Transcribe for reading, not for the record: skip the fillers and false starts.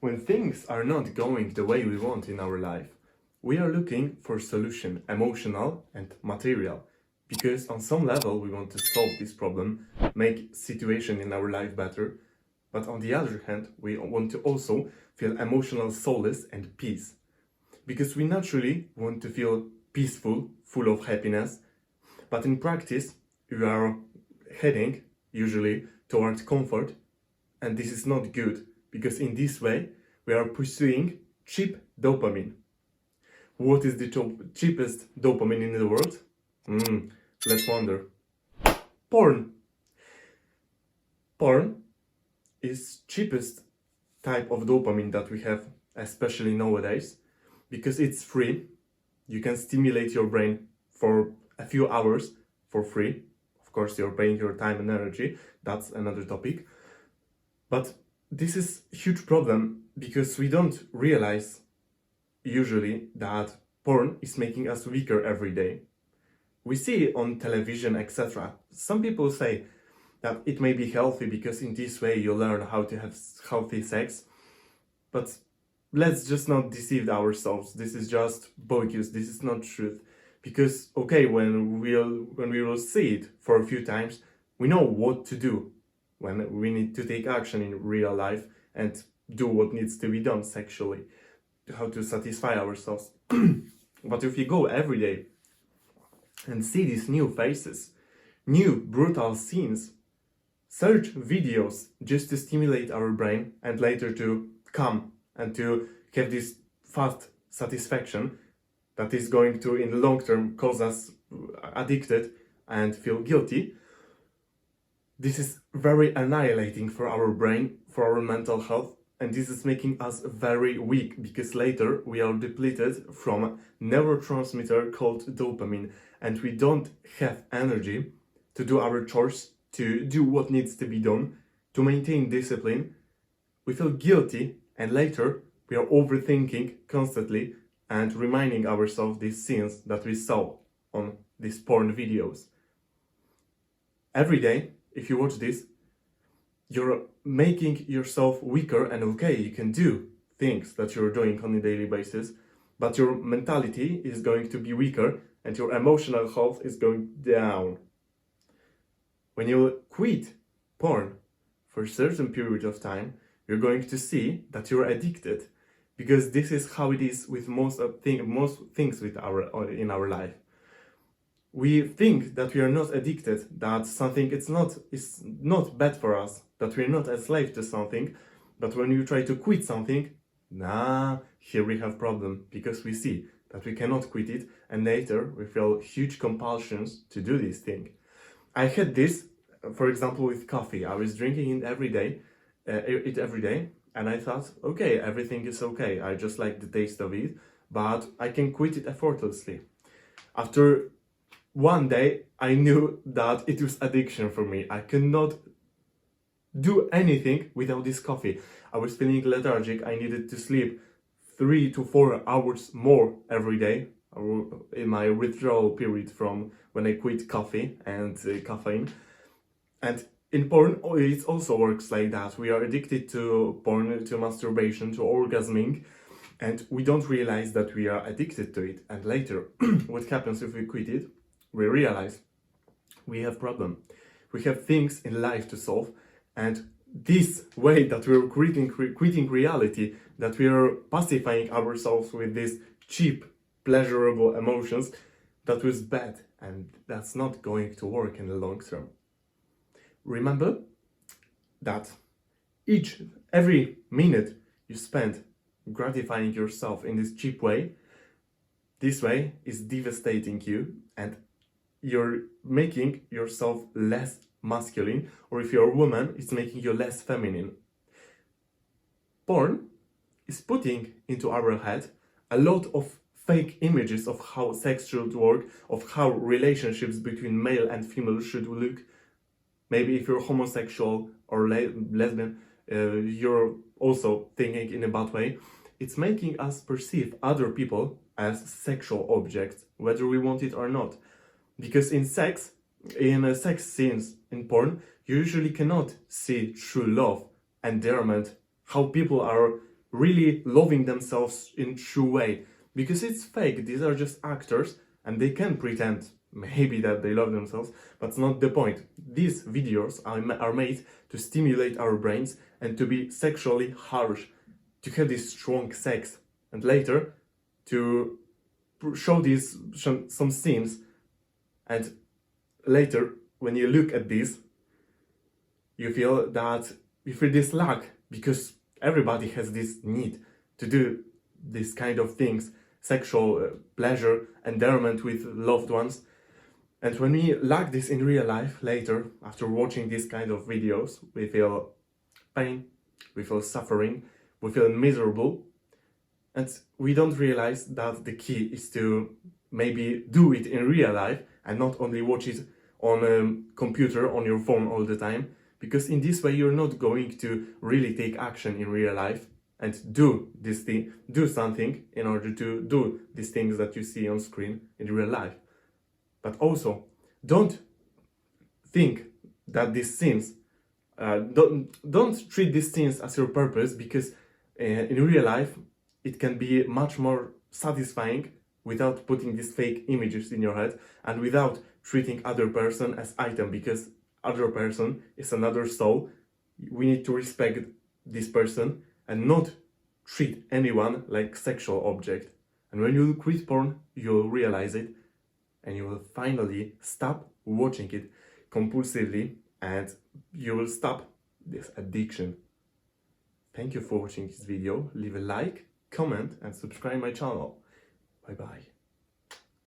When things are not going the way we want in our life, we are looking for solution, emotional and material, because on some level we want to solve this problem, make situation in our life better, but on the other hand, we want to also feel emotional solace and peace, because we naturally want to feel peaceful, full of happiness, but in practice, we are heading usually towards comfort, and this is not good, because in this way, we are pursuing cheap dopamine. What is the cheapest dopamine in the world? Let's wonder. Porn. Porn is cheapest type of dopamine that we have, especially nowadays, because it's free. You can stimulate your brain for a few hours for free. Of course, you're paying your time and energy. That's another topic. But this is a huge problem because we don't realize usually that porn is making us weaker every day. We see on television, etc. Some people say that it may be healthy because in this way you learn how to have healthy sex. But let's just not deceive ourselves. This is just bogus. This is not truth. Because, okay, when we will see it for a few times, we know what to do when we need to take action in real life and do what needs to be done sexually, how to satisfy ourselves. But if you go every day and see these new faces, new brutal scenes, search videos just to stimulate our brain and later to come and to have this fast satisfaction that is going to, in the long term, cause us addicted and feel guilty, this is very annihilating for our brain, for our mental health, and this is making us very weak because later we are depleted from a neurotransmitter called dopamine and we don't have energy to do our chores, to do what needs to be done, to maintain discipline. We feel guilty and later we are overthinking constantly and reminding ourselves these scenes that we saw on these porn videos. Every day, if you watch this, you're making yourself weaker, and okay, you can do things that you're doing on a daily basis, but your mentality is going to be weaker and your emotional health is going down. When you quit porn for a certain period of time, you're going to see that you're addicted, because this is how it is with most things with in our life. We think that we are not addicted, that something is not bad for us, that we're not a slave to something, but when you try to quit something, here we have problem, because we see that we cannot quit it, and later we feel huge compulsions to do this thing. I had this, for example, with coffee. I was drinking it every day, and I thought, okay, everything is okay. I just like the taste of it, but I can quit it effortlessly. After one day, I knew that it was addiction for me. I cannot do anything without this coffee. I was feeling lethargic. I needed to sleep 3 to 4 hours more every day in my withdrawal period from when I quit coffee and caffeine. And in porn, it also works like that. We are addicted to porn, to masturbation, to orgasming, and we don't realize that we are addicted to it. And later, what happens if we quit it? We realize we have problem. We have things in life to solve, and this way that we're quitting reality, that we are pacifying ourselves with these cheap, pleasurable emotions, that was bad, and that's not going to work in the long term. Remember that every minute you spend gratifying yourself in this cheap way, this way is devastating you, and you're making yourself less masculine, or if you're a woman, it's making you less feminine. Porn is putting into our head a lot of fake images of how sex should work, of how relationships between male and female should look. Maybe if you're homosexual or lesbian, you're also thinking in a bad way. It's making us perceive other people as sexual objects, whether we want it or not. Because in sex scenes in porn, you usually cannot see true love, endearment, how people are really loving themselves in true way, because it's fake. These are just actors and they can pretend maybe that they love themselves, but it's not the point. These videos are made to stimulate our brains and to be sexually harsh, to have this strong sex, and later to show these some scenes, and later when you look at this you feel this lack, because everybody has this need to do this kind of things, sexual pleasure, endearment with loved ones. And when we lack this in real life, later, after watching these kind of videos, we feel pain, we feel suffering, we feel miserable, and we don't realize that the key is to maybe do it in real life and not only watch it on a computer, on your phone all the time, because in this way you're not going to really take action in real life and do this thing, do something in order to do these things that you see on screen in real life. But also, don't think that these scenes, don't treat these scenes as your purpose, because in real life it can be much more satisfying without putting these fake images in your head and without treating other person as item, because other person is another soul. We need to respect this person and not treat anyone like sexual object. And when you quit porn, you'll realize it, and you will finally stop watching it compulsively, and you will stop this addiction. Thank you for watching this video. Leave a like, comment and subscribe my channel. Bye bye.